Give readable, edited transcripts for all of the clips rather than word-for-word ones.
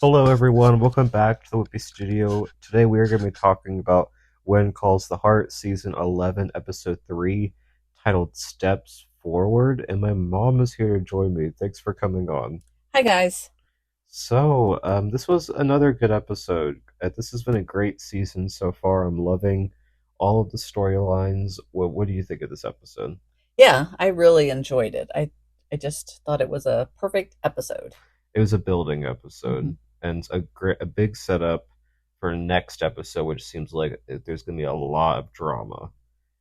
Hello, everyone. Welcome back to the Whippy Studio. Today we are going to be talking about When Calls the Heart, Season 11, Episode 3, titled Steps Forward. And my mom is here to join me. Thanks for coming on. Hi guys. This was another good episode. This has been a great season so far. I'm loving all of the storylines. What do you think of this episode? Yeah, I really enjoyed it. I just thought it was a perfect episode. It was a building Hmm. episode and a big setup for next episode, which seems like there's going to be a lot of drama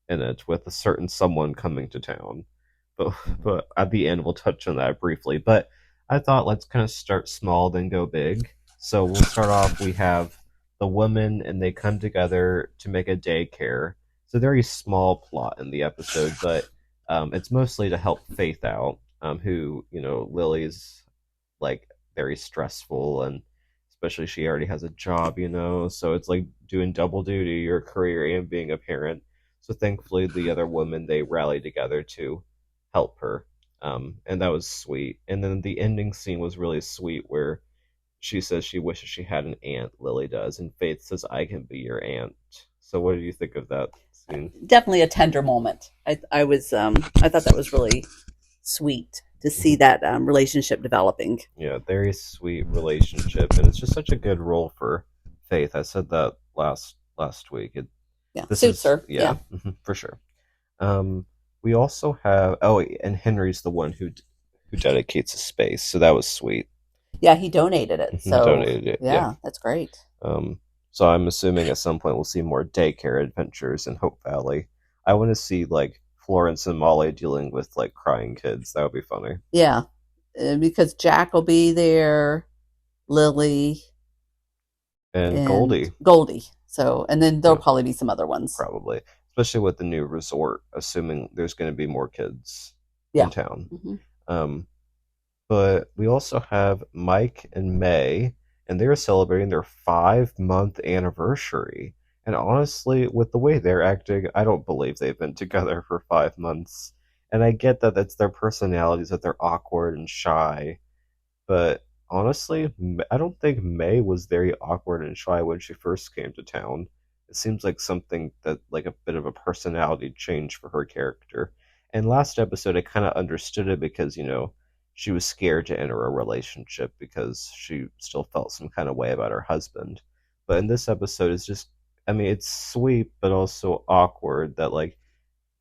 in it with a certain someone coming to town. But but at the end we'll touch on that briefly. But I thought let's kind of start small then go big. So we'll start off. We have the women and they come together to make a daycare. It's a very small plot in the episode, but it's mostly to help Faith out, who Lily's like very stressful, and especially she already has a job, so it's like doing double duty, your career and being a parent. So thankfully the other women, they rally together to help her. And that was sweet. And then the ending scene was really sweet, where she says she wishes she had an aunt, Lily does, and Faith says, I can be your aunt. So what do you think of that scene? Definitely a tender moment. I thought that was really sweet to see Mhm. that relationship developing. Yeah, very sweet relationship, and it's just such a good role for Faith. I said that last week. Yeah, This suits is, her. yeah, Yeah, for sure. Um, we also have, and Henry's the one who dedicates a space, so that was sweet. yeah, he donated it. He So donated it, yeah. yeah, that's great. So I'm assuming at some point we'll see more daycare adventures in Hope Valley. I want to see like Florence and Molly dealing with like crying kids. That would be funny. Yeah, because Jack will be there, Lily And and Goldie, Goldie. So and then there'll yeah, probably be some other ones. probably, especially with the new resort, assuming there's going to be more kids in Yeah. town. Hmm. Um, but we also have Mike and May, and they're celebrating their 5 month anniversary. And honestly, with the way they're acting, I don't believe they've been together for 5 months. And I get that that's their personalities, that they're awkward and shy. But honestly, I don't think May was very awkward and shy when she first came to town. It seems like something that, like a bit of a personality change for her character. And last episode, I kind of understood it because, she was scared to enter a relationship because she still felt some kind of way about her husband. But in this episode, it's just, I mean, it's sweet, but also awkward that, like,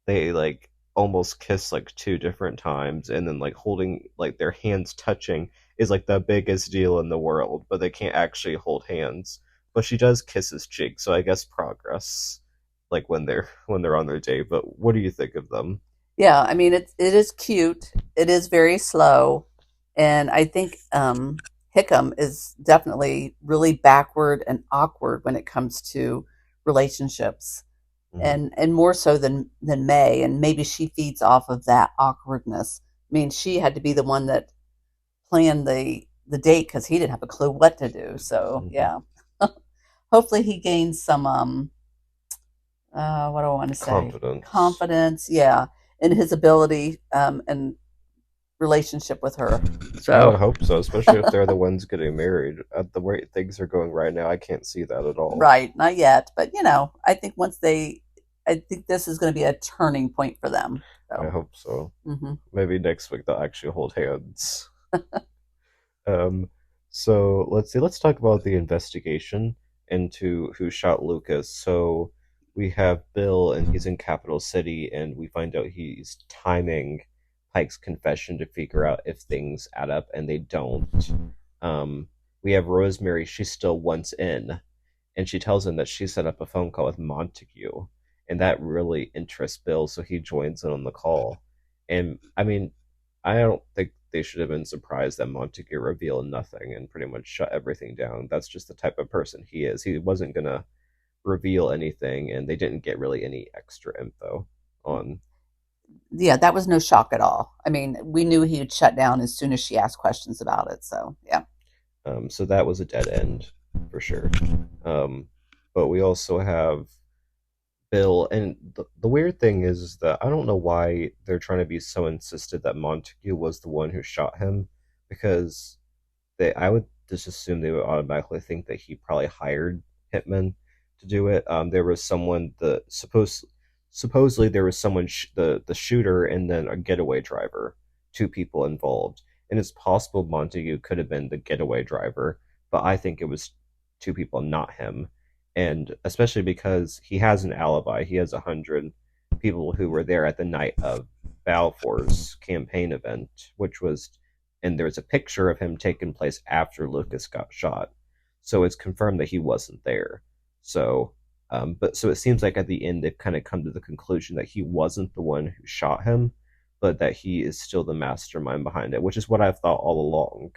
they like almost kiss like two different times, and then like holding like their hands touching is like the biggest deal in the world, but they can't actually hold hands. But she does kiss his cheek, so I guess progress, like when they're on their date. But what do you think of them? Yeah, I mean it is cute. It is very slow, and I think Hickam is definitely really backward and awkward when it comes to relationships, Hmm. and more so than May. And maybe she feeds off of that awkwardness. I mean, she had to be the one that planned the date because he didn't have a clue what to do. So Hmm. yeah, hopefully he gains some what do I want to say? Confidence. Confidence, yeah, in his ability and relationship with her. I would So, hope so, especially if they're the ones getting married. At the way things are going right now, I can't see that at all. right, not yet, but I think I think this is going to be a turning point for them. I So, hope so. hmm Maybe next week they'll actually hold hands. Um, so let's see. Let's talk about the investigation into who shot Lucas. So we have Bill, and he's in Capital City, and we find out he's timing Pike's confession to figure out if things add up, and they don't. We have Rosemary. She's still once in, and she tells him that she set up a phone call with Montague, and that really interests Bill, so he joins in on the call. And I mean, I don't think they should have been surprised that Montague revealed nothing and pretty much shut everything down. That's just the type of person he is. He wasn't gonna reveal anything, and they didn't get really any extra info on. yeah, that was no shock at all. I mean, we knew he would shut down as soon as she asked questions about it. So, yeah. So that was a dead end for sure. Um, but we also have Bill, and the weird thing is that I don't know why they're trying to be so insistent that Montague was the one who shot him, because I would just assume they would automatically think that he probably hired hitmen to do it. There was someone supposedly there was someone the shooter and then a getaway driver, two people involved, and it's possible Montague could have been the getaway driver, but I think it was two people, not him, and especially because he has an alibi. He has 100 people who were there at the night of Balfour's campaign event, which was, and there's a picture of him taking place after Lucas got shot. So it's confirmed that he wasn't there. So, but so it seems like at the end they've kind of come to the conclusion that he wasn't the one who shot him, but that he is still the mastermind behind it, which is what I've thought all along.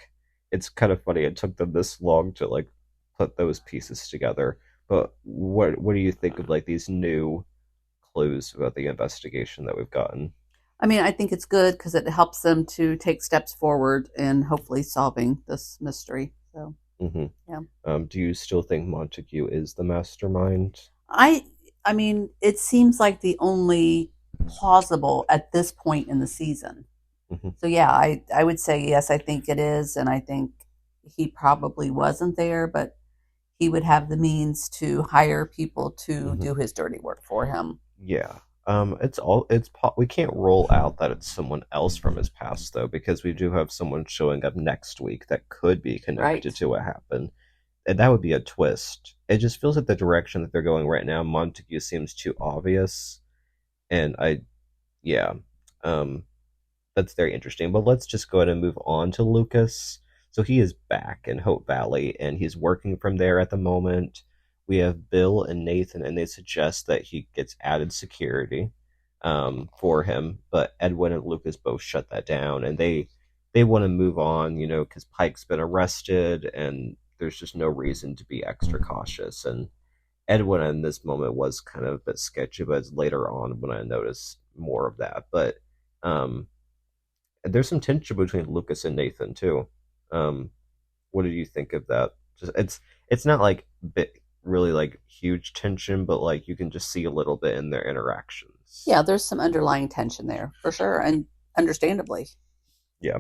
It's kind of funny it took them this long to like put those pieces together. But what do you think of like these new clues about the investigation that we've gotten? I mean, I think it's good because it helps them to take steps forward in hopefully solving this mystery. So, Hmm. yeah. Do you still think Montague is the mastermind? I I mean, it seems like the only plausible at this point in the season. Hmm. So yeah, I would say yes, I think it is, and I think he probably wasn't there, but he would have the means to hire people to Hmm. do his dirty work for him. Yeah. We can't roll out that it's someone else from his past though, because we do have someone showing up next week that could be Right. connected to what happened, and that would be a twist. It just feels like the direction that they're going right now. Montague seems too obvious, and yeah. Um, that's very interesting. But let's just go ahead and move on to Lucas. So he is back in Hope Valley and he's working from there at the moment. We have Bill and Nathan, and they suggest that he gets added security for him. But Edwin and Lucas both shut that down, and they want to move on, because Pike's been arrested, and there's just no reason to be extra cautious. And Edwin in this moment was kind of a bit sketchy, but it's later on when I noticed more of that. But um, there's some tension between Lucas and Nathan too. Um, what did you think of that? Just it's not like really like huge tension, but like you can just see a little bit in their interactions. Yeah, there's some underlying tension there for sure, and understandably. Yeah.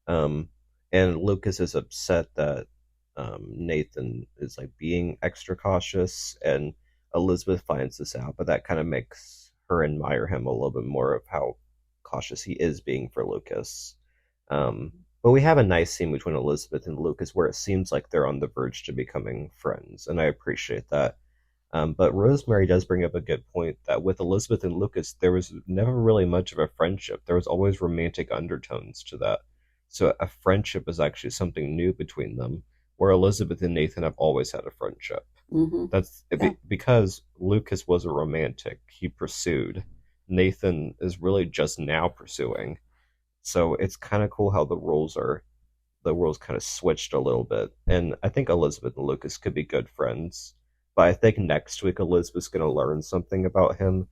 Um, and Lucas is upset that Nathan is like being extra cautious, and Elizabeth finds this out, but that kind of makes her admire him a little bit more of how cautious he is being for Lucas. But we have a nice scene between Elizabeth and Lucas where it seems like they're on the verge to becoming friends, and I appreciate that. But Rosemary does bring up a good point that with Elizabeth and Lucas, there was never really much of a friendship. There was always romantic undertones to that. So a friendship is actually something new between them, where Elizabeth and Nathan have always had a friendship. Hmm. That's Yeah. because Lucas was a romantic. He pursued. Nathan is really just now pursuing. So it's kind of cool how the roles kind of switched a little bit. And I think Elizabeth and Lucas could be good friends. But I think next week Elizabeth's going to learn something about him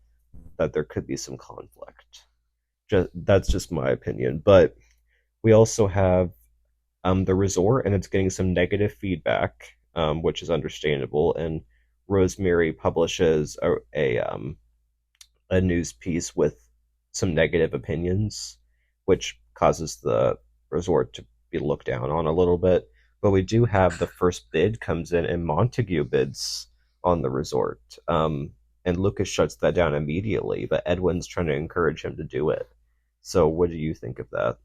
that there could be some conflict. That's just my opinion. But we also have the resort, and it's getting some negative feedback, which is understandable. And Rosemary publishes a news piece with some negative opinions, which causes the resort to be looked down on a little bit. But we do have the first bid comes in, and Montague bids on the resort. And Lucas shuts that down immediately, but Edwin's trying to encourage him to do it. So, what do you think of that?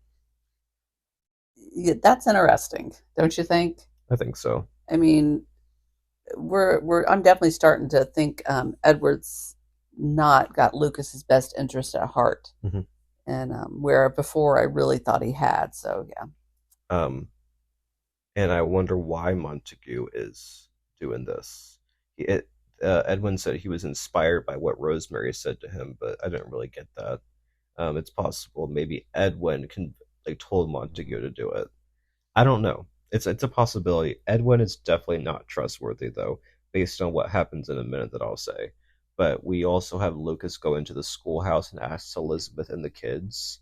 Yeah, that's interesting, don't you think? I think so. I mean, we're I'm definitely starting to think Edward's not got Lucas's best interest at heart, Hmm. and where before I really thought he had. So yeah. Um, and I wonder why Montague is doing this. Edwin said he was inspired by what Rosemary said to him, but I didn't really get that. It's possible maybe Edwin can like told Montague to do it. I don't know. It's a possibility. Edwin is definitely not trustworthy though, based on what happens in a minute that I'll say. But we also have Lucas go into the schoolhouse and asks Elizabeth and the kids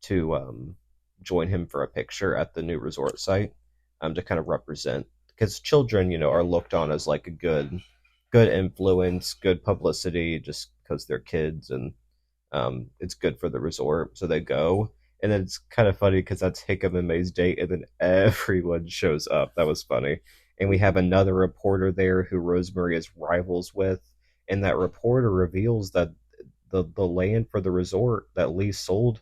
to join him for a picture at the new resort site, to kind of represent, because children, are looked on as like a good influence, good publicity, just because they're kids, and it's good for the resort. So they go, And then it's kind of funny because that's Hickam and May's date, and then everyone shows up. That was funny. And we have another reporter there who Rosemary is rivals with, and that reporter reveals that the land for the resort that Lee sold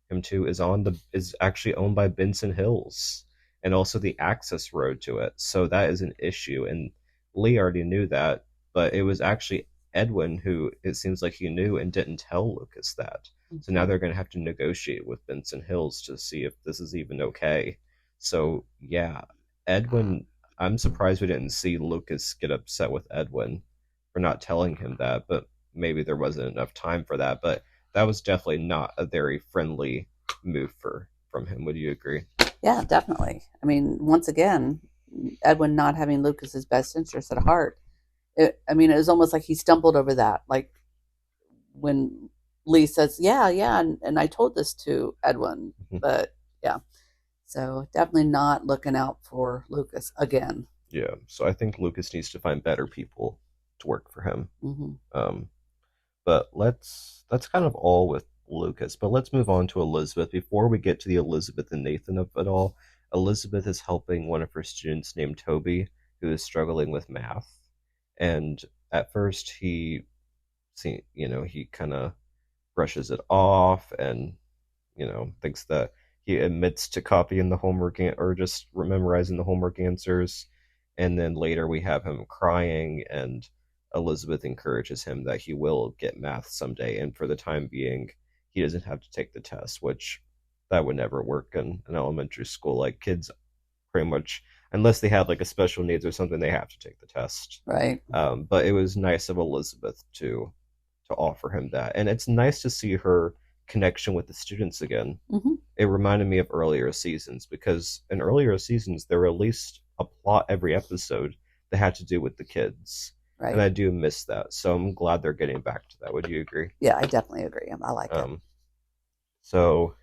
him to is actually owned by Benson Hills, and also the access road to it. So that is an issue, and Lee already knew that, but it was actually Edwin who it seems like he knew and didn't tell Lucas that. So now Mhm. they're going to have to negotiate with Benson Hills to see if this is even okay. So yeah, Edwin. I'm surprised we didn't see Lucas get upset with Edwin for not telling him that, but maybe there wasn't enough time for that. But that was definitely not a very friendly move from him. Would you agree? Yeah, definitely. I mean, once again, Edwin not having Lucas's best interest at heart. I mean, it was almost like he stumbled over that. Like when Lee says, "Yeah, yeah," and I told this to Edwin, but yeah, so definitely not looking out for Lucas again. Yeah. So I think Lucas needs to find better people to work for him. Hmm. Um, but that's kind of all with Lucas. But let's move on to Elizabeth. Before we get to the Elizabeth and Nathan of it all, Elizabeth is helping one of her students named Toby, who is struggling with math. And at first he kind of brushes it off and thinks that he admits to copying the homework or just memorizing the homework answers. And then later we have him crying, and Elizabeth encourages him that he will get math someday. And for the time being, he doesn't have to take the test, which that would never work in an elementary school. Like kids pretty much, unless they have like a special needs or something, they have to take the test. Right. But it was nice of Elizabeth to offer him that, and it's nice to see her connection with the students again. Hmm. It reminded me of earlier seasons because in earlier seasons there were at least a plot every episode that had to do with the kids, and Right. I do miss that. So I'm glad they're getting back to that. Would you agree? Yeah, I definitely agree. I like it. Um, so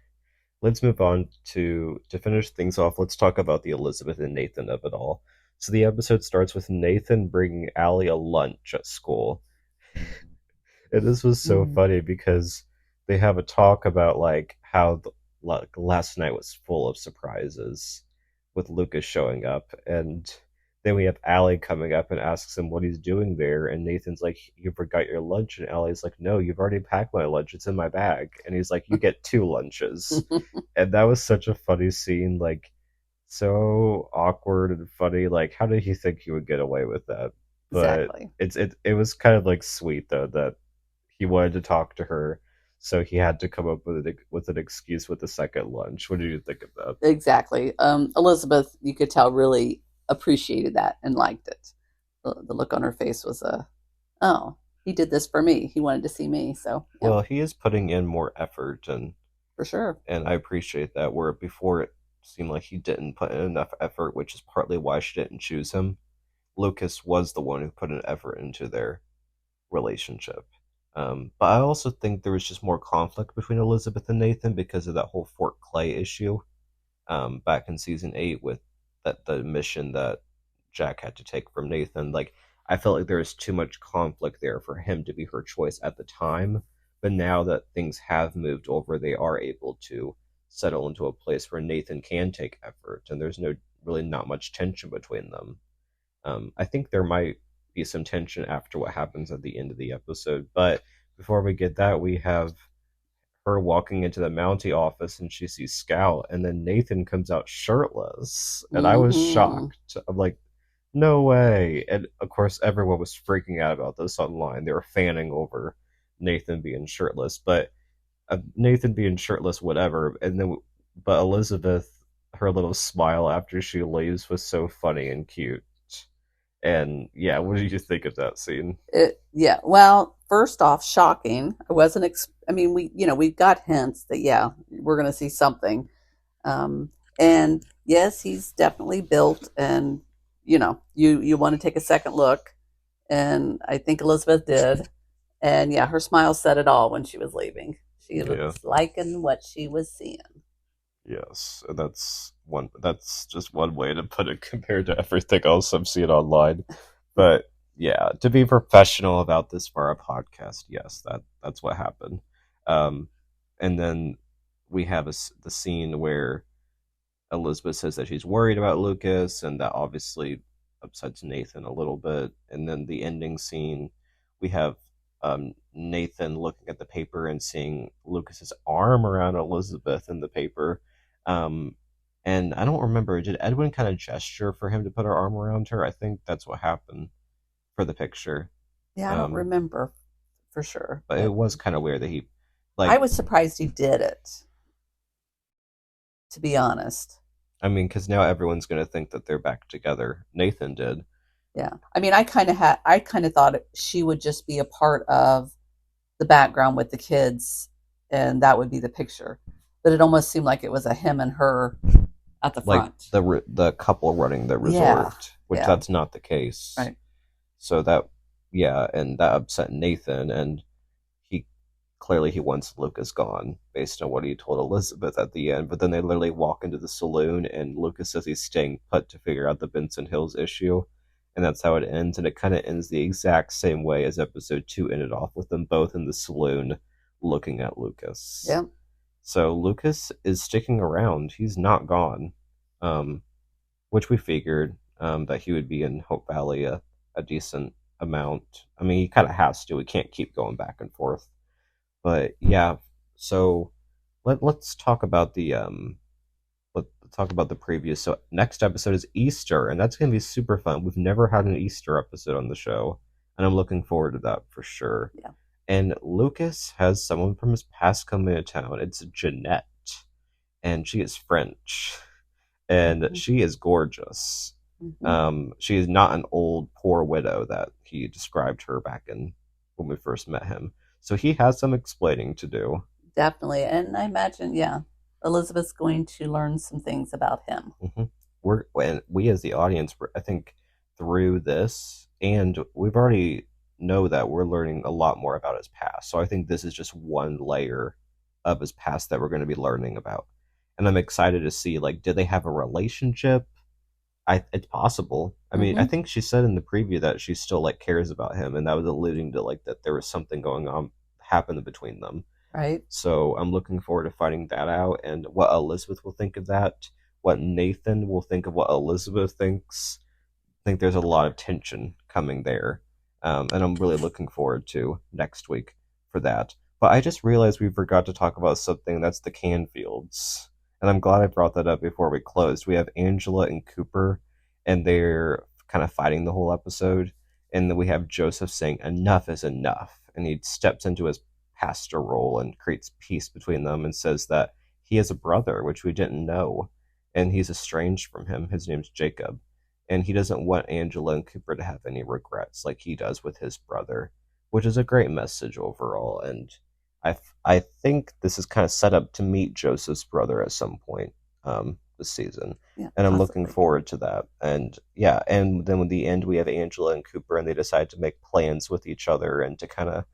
let's move on to finish things off. Let's talk about the Elizabeth and Nathan of it all. So the episode starts with Nathan bringing Allie a lunch at school, and this was so Mm. funny because they have a talk about like how like last night was full of surprises with Lucas showing up, and then we have Allie coming up and asks him what he's doing there, and Nathan's like, "You forgot your lunch," and Allie's like, "No, you've already packed my lunch. It's in my bag," and he's like, "You get two lunches," and that was such a funny scene, like so awkward and funny. Like, how did he think he would get away with that? But Exactly. it was kind of like sweet though that he wanted to talk to her, so he had to come up with an excuse with the second lunch. What did you think of that? Exactly. Elizabeth, you could tell, really appreciated that and liked it. The look on her face was oh, he did this for me. He wanted to see me. So yeah, Well, he is putting in more effort, for sure. and I appreciate that. Where before it seemed like he didn't put in enough effort, which is partly why she didn't choose him. Lucas was the one who put an effort into their relationship. But I also think there was just more conflict between Elizabeth and Nathan because of that whole Fort Clay issue back in season 8 with that the mission that Jack had to take from Nathan. Like I felt like there was too much conflict there for him to be her choice at the time. But now that things have moved over, they are able to settle into a place where Nathan can take effort, and there's no really not much tension between them. I think there might be some tension after what happens at the end of the episode, but before we get that, we have her walking into the Mountie office and she sees Scout, and then Nathan comes out shirtless, and I was Hmm. shocked. I'm like, no way! And of course, everyone was freaking out about this online. They were fanning over Nathan being shirtless, but Nathan being shirtless, whatever. And then, but Elizabeth, her little smile after she leaves was so funny and cute. And yeah, what did you think of that scene? Yeah. Well, first off, shocking. I wasn't. I mean, we got hints that yeah, we're going to see something. Um, and yes, he's definitely built, and you want to take a second look, and I think Elizabeth did. And yeah, her smile said it all when she was leaving. She Yeah, was liking what she was seeing. yes, and That's just one way to put it compared to everything else I'm seeing online. But yeah, to be professional about this for our podcast, yes, that's what happened. Um, and then we have the scene where Elizabeth says that she's worried about Lucas, and that obviously upsets Nathan a little bit. And then the ending scene, we have Nathan looking at the paper and seeing Lucas's arm around Elizabeth in the paper. Um, and I don't remember, did Edwin kind of gesture for him to put her arm around her? I think that's what happened for the picture. Yeah, I don't Um, remember for sure, but it but was kind of weird that he, I like, was surprised he did it, to be honest. I mean, because now everyone's going to think that they're back together. Nathan did. Yeah. I mean, I kind of thought she would just be a part of the background with the kids and that would be the picture. But it almost seemed like it was a him and her at the Like front. the couple running the Yeah. resort, which Yeah. that's not the case. Right. So that, yeah, and that upset Nathan, and he clearly he wants Lucas gone based on what he told Elizabeth at the end. But then they literally walk into the saloon, and Lucas says he's staying put to figure out the Benson Hills issue, and that's how it ends. And it kind of ends the exact same way as episode two ended off, with them both in the saloon looking at Lucas. Yeah. So Lucas is sticking around. He's not gone, um, which we figured that he would be in Hope Valley a decent amount. I mean, he kind of has to. We can't keep going back and forth. But yeah, so let's talk about let's talk about the previews. So next episode is Easter, and that's gonna be super fun. We've never had an Easter episode on the show, and I'm looking forward to that for sure. Yeah. And Lucas has someone from his past coming to town. It's Jeanette, and she is French, and Mm-hmm. she is gorgeous. Mm-hmm. She is not an old poor widow that he described her back in when we first met him. So he has some explaining to do. Definitely. And I imagine, yeah, Elizabeth's going to learn some things about him. Mm-hmm. And we as the audience, I think through this, and we've already know that we're learning a lot more about his past. So I think this is just one layer of his past that we're going to be learning about, and I'm excited to see, like, did they have a relationship? It's possible. I mean, I Mm-hmm. think she said in the preview that she still like cares about him, and that was alluding to like that there was something going on happening between them. Right. So I'm looking forward to finding that out, and what Elizabeth will think of that, what Nathan will think of what Elizabeth thinks. I think there's a lot of tension coming there, and I'm really looking forward to next week for that. But I just realized we forgot to talk about something, that's the Canfields, and I'm glad I brought that up before we closed. We have Angela and Cooper, and they're kind of fighting the whole episode, and then we have Joseph saying enough is enough, and he steps into his pastor role and creates peace between them, and says that he has a brother, which we didn't know, and he's estranged from him. His name's Jacob, and he doesn't want Angela and Cooper to have any regrets like he does with his brother, which is a great message overall. And I think this is kind of set up to meet Joseph's brother at some point this season, Yeah, and I'm looking possibly. forward to that. And yeah, and then with the end, we have Angela and Cooper, and they decide to make plans with each other and to kind of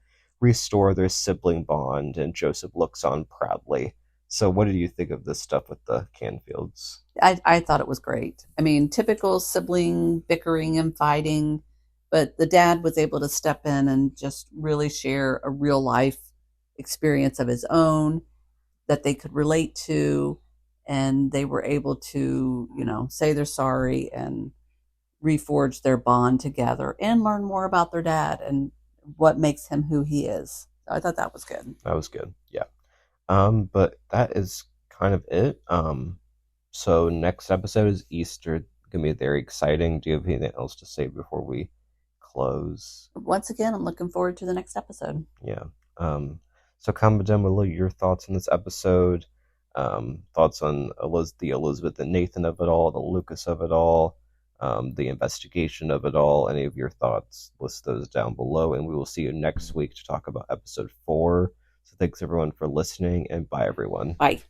restore their sibling bond. And Joseph looks on proudly. So, what did you think of this stuff with the Canfields? I thought it was great. I mean, typical sibling bickering and fighting, but the dad was able to step in and just really share a real life experience of his own that they could relate to. And they were able to, say they're sorry and reforge their bond together and learn more about their dad and what makes him who he is. So I thought that was good. That was good. Yeah. But that is kind of it. So next episode is Easter. Gonna be very exciting. Do you have anything else to say before we close? Once again, I'm looking forward to the next episode. Yeah. So comment down below your thoughts on this episode. Thoughts on the Elizabeth and Nathan of it all, the Lucas of it all, the investigation of it all. Any of your thoughts, list those down below, and we will see you next week to talk about episode 4. So thanks everyone for listening, and bye everyone. Bye.